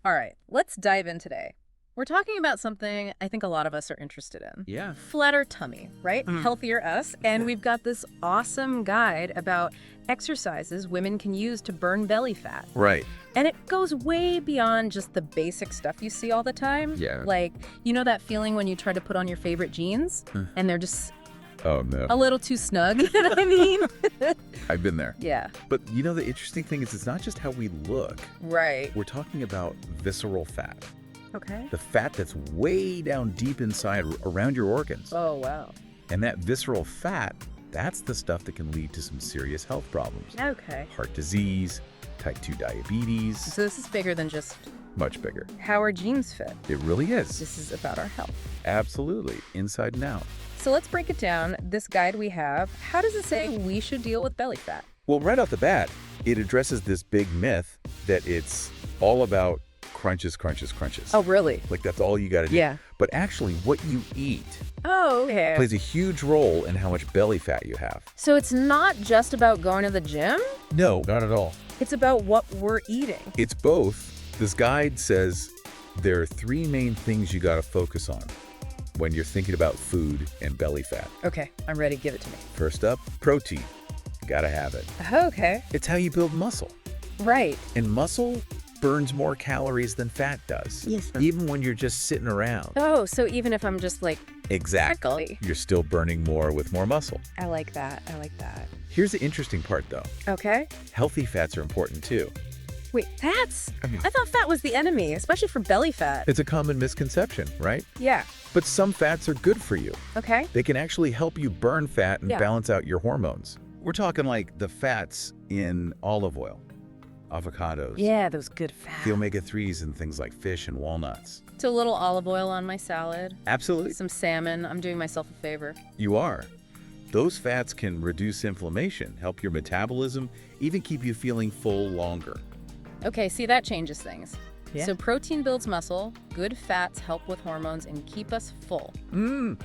All right, let's dive in today. We're talking about something I think a lot of us are interested in. Yeah. Flatter tummy, right? Healthier us. And we've got this awesome guide about exercises women can use to burn belly fat. Right. And it goes way beyond just the basic stuff you see all the time. Yeah. Like, you know that feeling when you try to put on your favorite jeans and they're just Oh, no. a little too snug? You know what I mean? I've been there. Yeah. But the interesting thing is it's not just how we look. Right. We're talking about visceral fat. Okay. The fat that's way down deep inside around your organs. Oh, wow. And that visceral fat, that's the stuff that can lead to some serious health problems. Okay. Heart disease, type 2 diabetes. So this is bigger than just Much bigger. how our genes fit. It really is. This is about our health. Absolutely. Inside and out. So let's break it down. This guide we have, how does it say we should deal with belly fat? Well, right off the bat, it addresses this big myth that it's all about crunches, crunches, crunches. Oh, really? Like that's all you got to do. Yeah. But actually, what you eat Oh, okay. plays a huge role in how much belly fat you have. So it's not just about going to the gym? No, not at all. It's about what we're eating. It's both. This guide says there are three main things you got to focus on when you're thinking about food and belly fat. Okay, I'm ready. Give it to me. First up, protein. Got to have it. Okay. It's how you build muscle. Right. And muscle burns more calories than fat does. Yes. Even when you're just sitting around. Oh, so even if I'm just like, Exactly. You're still burning more with more muscle. I like that. I like that. Here's the interesting part though. Okay. Healthy fats are important too. Wait, fats? I mean- I thought fat was the enemy, especially for belly fat. It's a common misconception, right? Yeah. But some fats are good for you. Okay. They can actually help you burn fat and Yeah. balance out your hormones. We're talking like the fats in olive oil, avocados, Yeah, those good fats. the omega-3s and things like fish and walnuts. So a little olive oil on my salad, Absolutely. some salmon. I'm doing myself a favor. You are. Those fats can reduce inflammation, help your metabolism, even keep you feeling full longer. Okay, see, that changes things. Yeah. So protein builds muscle, good fats help with hormones and keep us full.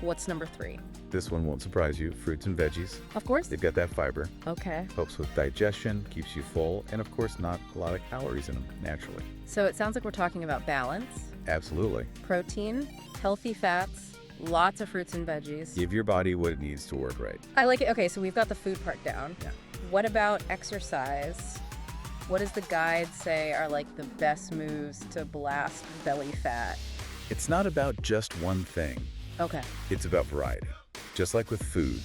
What's number 3? This one won't surprise you. Fruits and veggies. Of course. They've got that fiber. Okay. Helps with digestion, keeps you full, and of course not a lot of calories in them naturally. So it sounds like we're talking about balance, Absolutely. protein, healthy fats, lots of fruits and veggies. Give your body what it needs to work right. I like it. Okay, so we've got the food part down. Yeah. What about exercise? What does the guide say are like the best moves to blast belly fat? It's not about just one thing. Okay. It's about variety. Just like with food,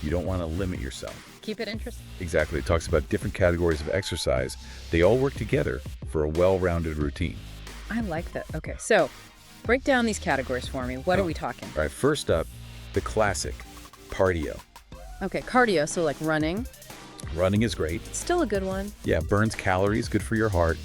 you don't want to limit yourself. Keep it interesting. Exactly. It talks about different categories of exercise. They all work together for a well-rounded routine. I like that. Okay, so break down these categories for me. What are we talking? All right, first up, the classic, cardio. Okay, cardio, so like running. Running is great. Still a good one. Yeah, burns calories, good for your heart.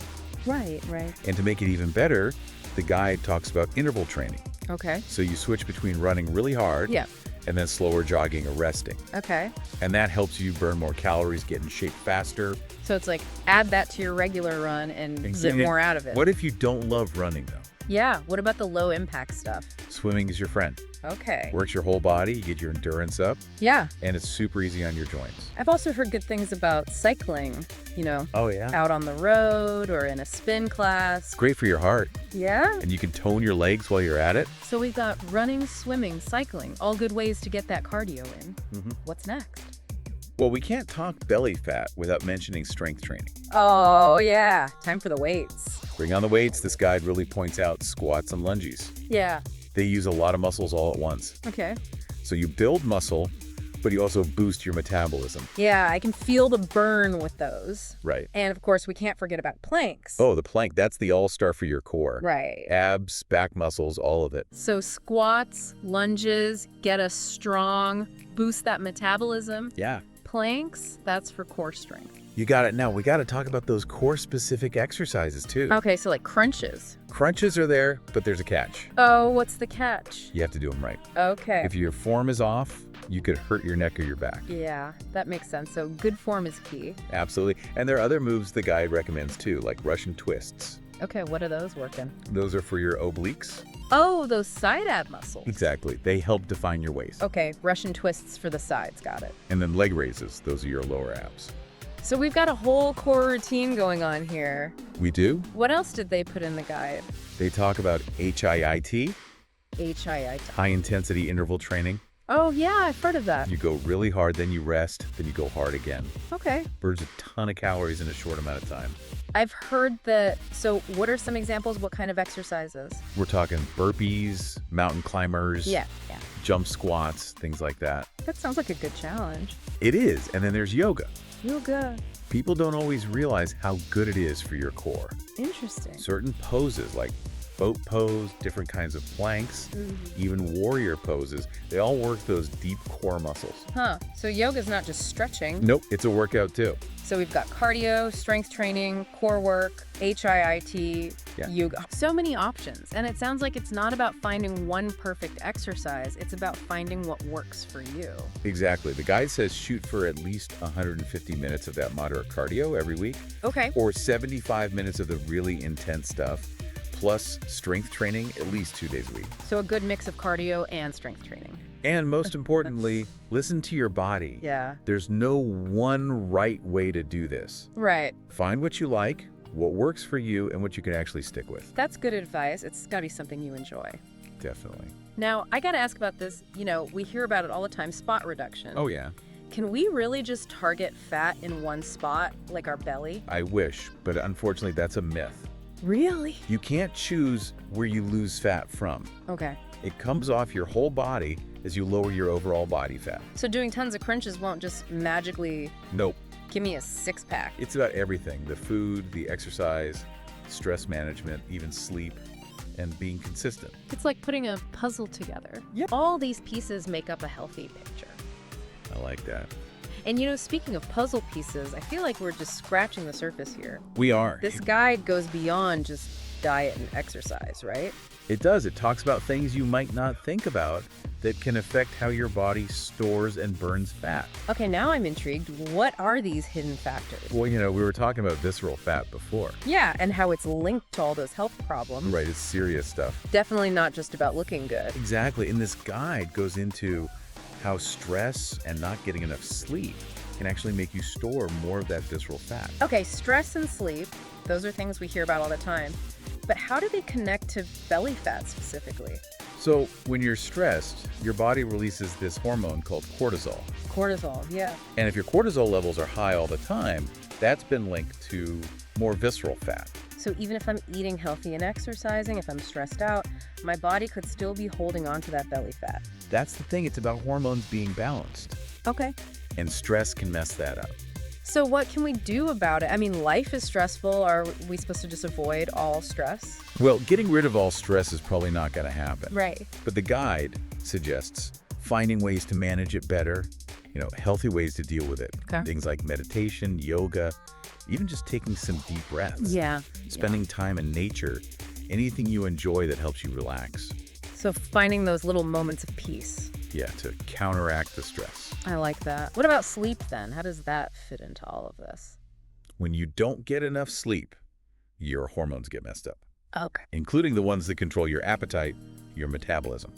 Right, right. And to make it even better, the guide talks about interval training. Okay. So you switch between running really hard Yeah. and then slower jogging or resting. Okay. And that helps you burn more calories, get in shape faster. So it's like add that to your regular run and get more out of it. What if you don't love running though? Yeah. What about the low impact stuff? Swimming is your friend. Okay. Works your whole body, you get your endurance up, Yeah. and it's super easy on your joints. I've also heard good things about cycling, you know, Oh yeah. out on the road or in a spin class. Great for your heart, Yeah. and you can tone your legs while you're at it. So we've got running, swimming, cycling, all good ways to get that cardio in. Mhm. What's next? Well, we can't talk belly fat without mentioning strength training. Oh, yeah. Time for the weights. Bring on the weights. This guide really points out squats and lunges. Yeah. They use a lot of muscles all at once. Okay. So you build muscle, but you also boost your metabolism. Yeah, I can feel the burn with those. Right. And of course, we can't forget about planks. Oh, the plank, that's the all-star for your core. Right. Abs, back muscles, all of it. So squats, lunges, get us strong, boost that metabolism. Yeah. Planks, that's for core strength. You got it. Now, we got to talk about those core-specific exercises, too. Okay, so like crunches. Crunches are there, but there's a catch. Oh, what's the catch? You have to do them right. Okay. If your form is off, you could hurt your neck or your back. Yeah, that makes sense. So good form is key. Absolutely. And there are other moves the guide recommends, too, like Russian twists. Okay, what are those working? Those are for your obliques. Oh, those side ab muscles. Exactly. They help define your waist. Okay, Russian twists for the sides. Got it. And then leg raises. Those are your lower abs. So we've got a whole core routine going on here. We do? What else did they put in the guide? They talk about HIIT, HIIT. high intensity interval training. Oh, yeah, I've heard of that. You go really hard, then you rest, then you go hard again. Okay. Burns a ton of calories in a short amount of time. I've heard that. So what are some examples? What kind of exercises? We're talking burpees, mountain climbers, Yeah. jump squats, things like that. That sounds like a good challenge. It is. And then there's yoga. Yoga. People don't always realize how good it is for your core. Interesting. Certain poses like boat pose, different kinds of planks, even warrior poses, they all work those deep core muscles. Huh. So yoga's not just stretching. Nope, it's a workout too. So we've got cardio, strength training, core work, HIIT, yoga. So many options. And it sounds like it's not about finding one perfect exercise. It's about finding what works for you. Exactly. The guide says shoot for at least 150 minutes of that moderate cardio every week, Okay. or 75 minutes of the really intense stuff, plus strength training at least 2 days a week. So a good mix of cardio and strength training. And most importantly, listen to your body. Yeah. There's no one right way to do this. Right. Find what you like, what works for you, and what you can actually stick with. That's good advice. It's got to be something you enjoy. Definitely. Now, I got to ask about this. You know, we hear about it all the time, spot reduction. Oh, yeah. Can we really just target fat in one spot, like our belly? I wish, but unfortunately, that's a myth. Really? You can't choose where you lose fat from. Okay. It comes off your whole body as you lower your overall body fat. So doing tons of crunches won't just magically Nope. give me a six-pack. It's about everything. The food, the exercise, stress management, even sleep, and being consistent. It's like putting a puzzle together. Yeah. All these pieces make up a healthy picture. I like that. And you know, speaking of puzzle pieces, I feel like we're just scratching the surface here. We are. This guide goes beyond just diet and exercise, right? It does. It talks about things you might not think about that can affect how your body stores and burns fat. Okay, now I'm intrigued. What are these hidden factors? Well, you know, we were talking about visceral fat before. Yeah, and how it's linked to all those health problems. Right, it's serious stuff. Definitely not just about looking good. Exactly. And this guide goes into how stress and not getting enough sleep can actually make you store more of that visceral fat. Okay, stress and sleep, those are things we hear about all the time. But how do they connect to belly fat specifically? So when you're stressed, your body releases this hormone called cortisol. Cortisol, yeah. And if your cortisol levels are high all the time, that's been linked to more visceral fat. So even if I'm eating healthy and exercising, if I'm stressed out, my body could still be holding on to that belly fat. That's the thing. It's about hormones being balanced. Okay. And stress can mess that up. So what can we do about it? I mean, life is stressful. Are we supposed to just avoid all stress? Well, getting rid of all stress is probably not going to happen. Right. But the guide suggests finding ways to manage it better, you know, healthy ways to deal with it. Okay. Things like meditation, yoga, even just taking some deep breaths. Yeah. Spending time in nature, anything you enjoy that helps you relax. So finding those little moments of peace. Yeah, to counteract the stress. I like that. What about sleep then? How does that fit into all of this? When you don't get enough sleep, your hormones get messed up, Okay. including the ones that control your appetite, your metabolism.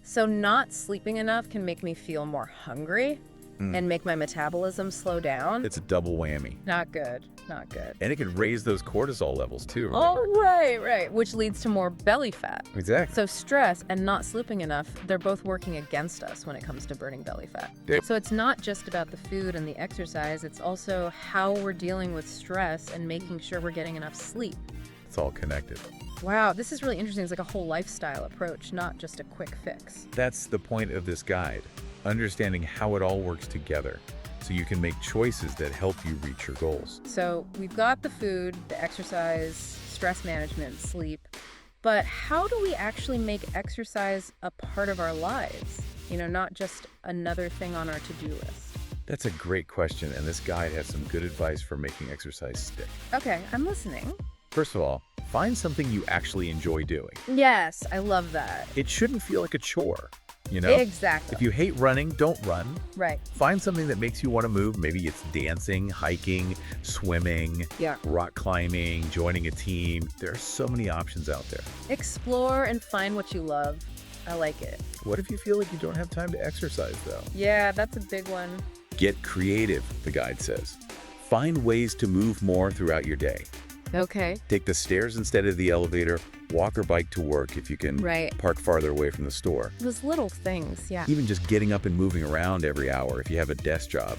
So not sleeping enough can make me feel more hungry and make my metabolism slow down? It's a double whammy. Not good. Not good. And it can raise those cortisol levels too. Oh, Remember? right. Which leads to more belly fat. Exactly. So stress and not sleeping enough, they're both working against us when it comes to burning belly fat. Yep. So it's not just about the food and the exercise, it's also how we're dealing with stress and making sure we're getting enough sleep. It's all connected. Wow, this is really interesting. It's like a whole lifestyle approach, not just a quick fix. That's the point of this guide, understanding how it all works together so you can make choices that help you reach your goals. So we've got the food, the exercise, stress management, sleep, but how do we actually make exercise a part of our lives? You know, not just another thing on our to-do list. That's a great question, and this guide has some good advice for making exercise stick. Okay, I'm listening. First of all, find something you actually enjoy doing. Yes, I love that. It shouldn't feel like a chore, you know? Exactly. If you hate running, don't run. Right. Find something that makes you want to move. Maybe it's dancing, hiking, swimming, Yeah. rock climbing, joining a team. There are so many options out there. Explore and find what you love. I like it. What if you feel like you don't have time to exercise, though? Yeah, that's a big one. Get creative, the guide says. Find ways to move more throughout your day. Okay. Take the stairs instead of the elevator, walk or bike to work if you can Right. park farther away from the store. Those little things, yeah. Even just getting up and moving around every hour if you have a desk job,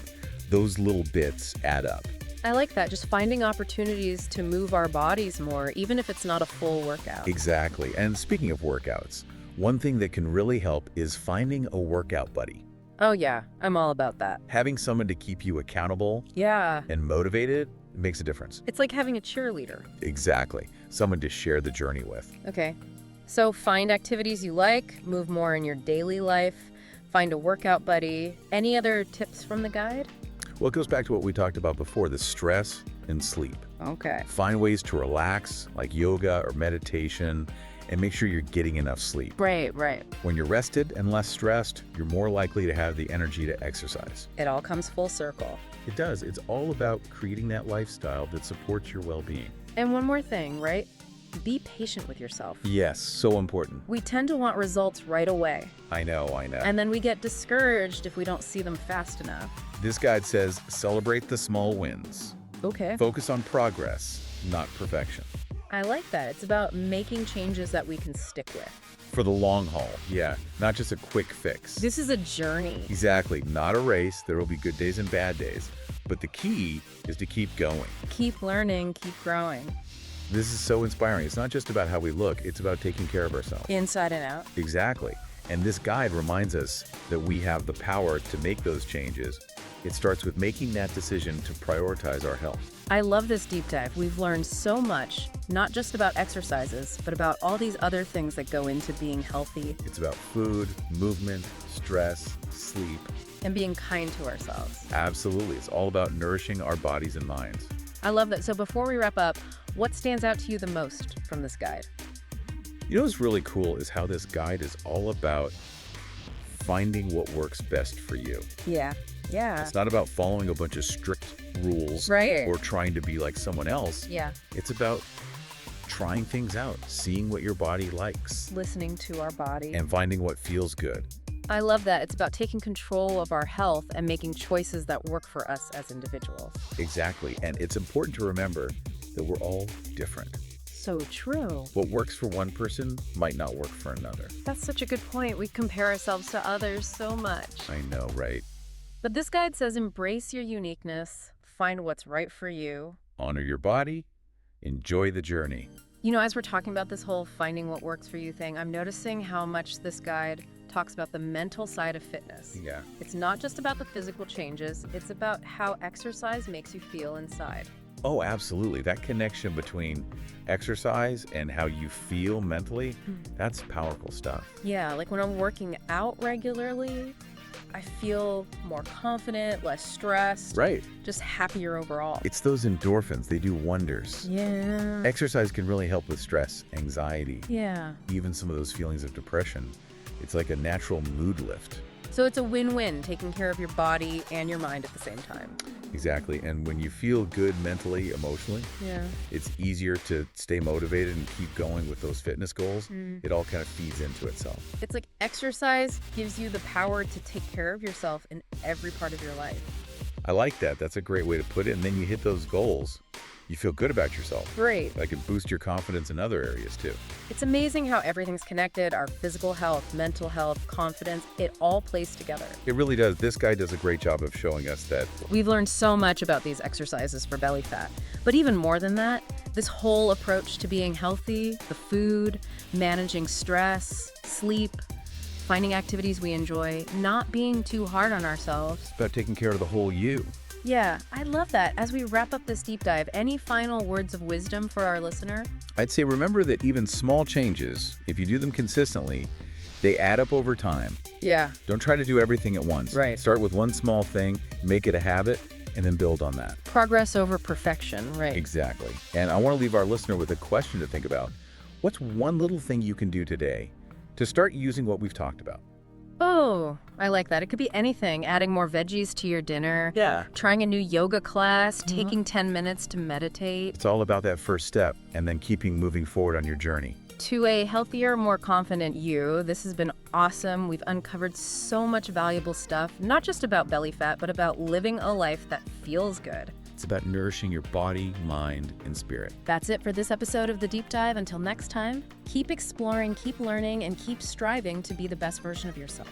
those little bits add up. I like that, just finding opportunities to move our bodies more, even if it's not a full workout. Exactly. And speaking of workouts, one thing that can really help is finding a workout buddy. Oh yeah, I'm all about that. Having someone to keep you accountable Yeah. and motivated makes a difference. It's like having a cheerleader. Exactly. Someone to share the journey with. Okay. So find activities you like, move more in your daily life, find a workout buddy. Any other tips from the guide? Well, it goes back to what we talked about before, the stress and sleep. Okay. Find ways to relax, like yoga or meditation, and make sure you're getting enough sleep. Right. When you're rested and less stressed, you're more likely to have the energy to exercise. It all comes full circle. It does. It's all about creating that lifestyle that supports your well-being. And one more thing, right? Be patient with yourself. Yes, so important. We tend to want results right away, I know. and then we get discouraged if we don't see them fast enough. This guide says celebrate the small wins. Okay. Focus on progress, not perfection. I like that. It's about making changes that we can stick with. For the long haul, yeah, not just a quick fix. This is a journey. Exactly, not a race. There will be good days and bad days. But the key is to keep going. Keep learning, keep growing. This is so inspiring. It's not just about how we look, it's about taking care of ourselves. Inside and out. Exactly. And this guide reminds us that we have the power to make those changes. It starts with making that decision to prioritize our health. I love this deep dive. We've learned so much, not just about exercises, but about all these other things that go into being healthy It's about food, movement, stress, sleep. and being kind to ourselves. Absolutely. It's all about nourishing our bodies and minds. I love that. So before we wrap up, what stands out to you the most from this guide? You know what's really cool is how this guide is all about finding what works best for you. Yeah. It's not about following a bunch of strict rules Right. or trying to be like someone else. Yeah. It's about trying things out, seeing what your body likes, Listening to our body. and finding what feels good. I love that. It's about taking control of our health and making choices that work for us as individuals. Exactly. And it's important to remember that we're all different. So true. What works for one person might not work for another. That's such a good point. We compare ourselves to others so much. I know, right? But this guide says embrace your uniqueness, find what's right for you. Honor your body, enjoy the journey. You know, as we're talking about this whole finding what works for you thing, I'm noticing how much this guide talks about the mental side of fitness. Yeah. It's not just about the physical changes, it's about how exercise makes you feel inside. Oh, absolutely. That connection between exercise and how you feel mentally, that's powerful stuff. Yeah, like when I'm working out regularly, I feel more confident, less stressed, Right. just happier overall. It's those endorphins. They do wonders. Yeah. Exercise can really help with stress, anxiety, Yeah. even some of those feelings of depression. It's like a natural mood lift. So it's a win-win, taking care of your body and your mind at the same time. Exactly. And when you feel good mentally, emotionally, Yeah. it's easier to stay motivated and keep going with those fitness goals. It all kind of feeds into itself. It's like exercise gives you the power to take care of yourself in every part of your life. I like that. That's a great way to put it. And then you hit those goals, you feel good about yourself. Great. That can boost your confidence in other areas too. It's amazing how everything's connected, our physical health, mental health, confidence, it all plays together. It really does. This guy does a great job of showing us that. We've learned so much about these exercises for belly fat. But even more than that, this whole approach to being healthy, the food, managing stress, sleep, finding activities we enjoy, not being too hard on ourselves. It's about taking care of the whole you. Yeah, I love that. As we wrap up this deep dive, any final words of wisdom for our listener? I'd say remember that even small changes, if you do them consistently, they add up over time. Yeah. Don't try to do everything at once. Right. Start with one small thing, make it a habit, and then build on that. Progress over perfection, right? Exactly. And I want to leave our listener with a question to think about. What's one little thing you can do today to start using what we've talked about? Oh, I like that. It could be anything. Adding more veggies to your dinner. Yeah. Trying a new yoga class. Taking 10 minutes to meditate. It's all about that first step and then keeping moving forward on your journey. To a healthier, more confident you, this has been awesome. We've uncovered so much valuable stuff, not just about belly fat, but about living a life that feels good. It's about nourishing your body, mind, and spirit. That's it for this episode of The Deep Dive. Until next time, keep exploring, keep learning, and keep striving to be the best version of yourself.